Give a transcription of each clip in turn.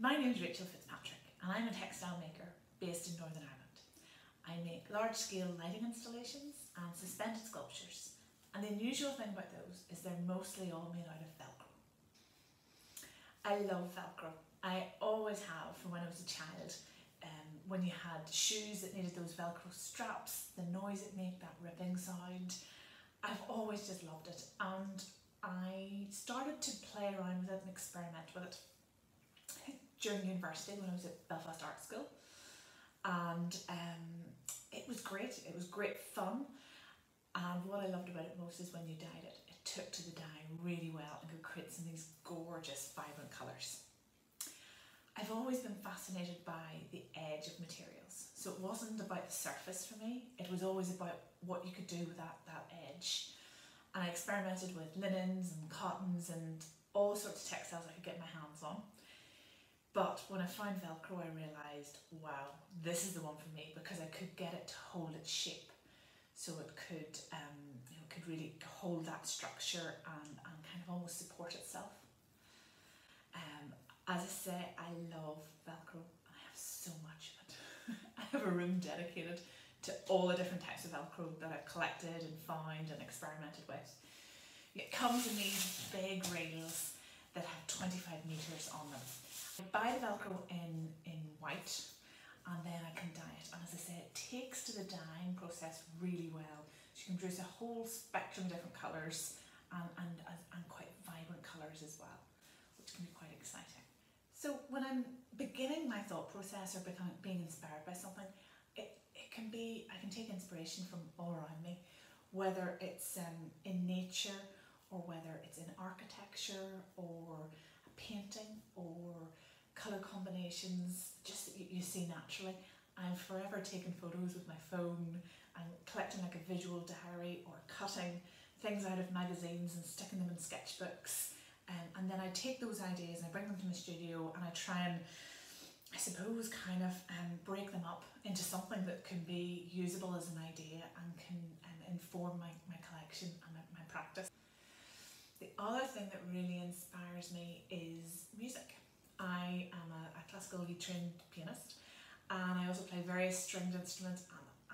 My name is Rachel Fitzpatrick and I'm a textile maker based in Northern Ireland. I make large-scale lighting installations and suspended sculptures, and the unusual thing about those is they're mostly all made out of Velcro. I love Velcro. I always have from when I was a child. When you had shoes that needed those Velcro straps, the noise it made, that ripping sound, I've always just loved it, and I started to play around with it and experiment with it during university when I was at Belfast Art School, and it was great. It was great fun, and what I loved about it most is when you dyed it, it took to the dye really well and could create some of these gorgeous vibrant colours. I've always been fascinated by the edge of materials, so it wasn't about the surface for me, it was always about what you could do with that edge. And I experimented with linens and cottons and all sorts of textiles I could get my hands on. But when I found Velcro, I realised, wow, this is the one for me, because I could get it to hold its shape. So it could, could really hold that structure and kind of almost support itself. As I say, I love Velcro and I have so much of it. I have a room dedicated to all the different types of Velcro that I've collected and found and experimented with. It comes in these big reels that have 25 metres on them. I buy the Velcro in white and then I can dye it, and as I say, it takes to the dyeing process really well. So you can produce a whole spectrum of different colours and quite vibrant colours as well, which can be quite exciting. So when I'm beginning my thought process or being inspired by something, I can take inspiration from all around me, whether it's in nature or whether it's in architecture or a painting or colour combinations just that you see naturally. I'm forever taking photos with my phone and collecting like a visual diary or cutting things out of magazines and sticking them in sketchbooks. And then I take those ideas and I bring them to my studio and I try and, I suppose, kind of break them up into something that can be usable as an idea and can inform my collection and my practice. The other thing that really inspires me is music. I am a classically trained pianist and I also play various stringed instruments,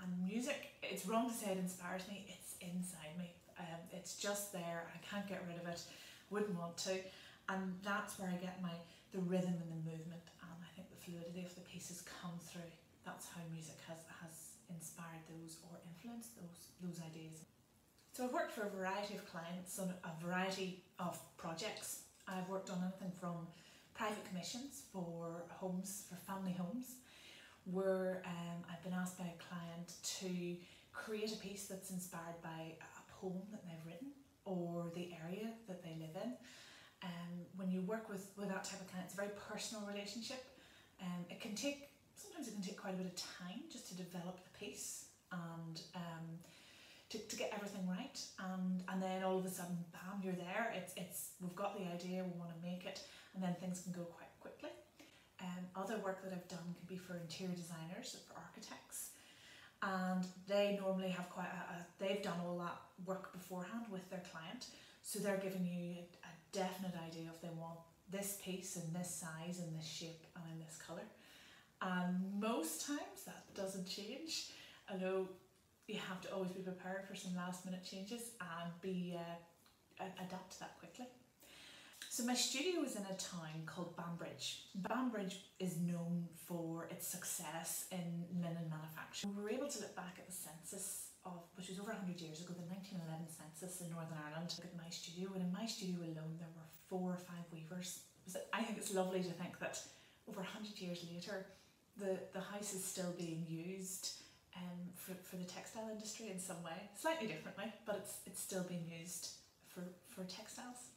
and music, it's wrong to say it inspires me, it's inside me. It's just there, I can't get rid of it. Wouldn't want to, and that's where I get the rhythm and the movement, and I think the fluidity of the pieces come through. That's how music has inspired those or influenced those ideas. So I've worked for a variety of clients on a variety of projects. I've worked on anything from private commissions for homes, for family homes, where I've been asked by a client to create a piece that's inspired by a poem that they've written or the area that they live in. When you work with that type of client, it's a very personal relationship. Sometimes it can take quite a bit of time just to develop the piece and to get everything right. And then all of a sudden, bam, you're there. We've got the idea, we want to make it, and then things can go quite quickly. Other work that I've done can be for interior designers, for architects. And they normally have they've done all that work beforehand with their client, so they're giving you a definite idea if they want this piece in this size and this shape and in this colour. And most times that doesn't change, although you have to always be prepared for some last minute changes and adapt to that quickly. So my studio is in a town called Banbridge. Banbridge is known for its success in linen manufacturing. We were able to look back at the census which was over 100 years ago, the 1911 census in Northern Ireland. Look at my studio, and in my studio alone there were 4 or 5 weavers. I think it's lovely to think that over 100 years later the house is still being used for the textile industry in some way. Slightly differently, but it's still being used for textiles.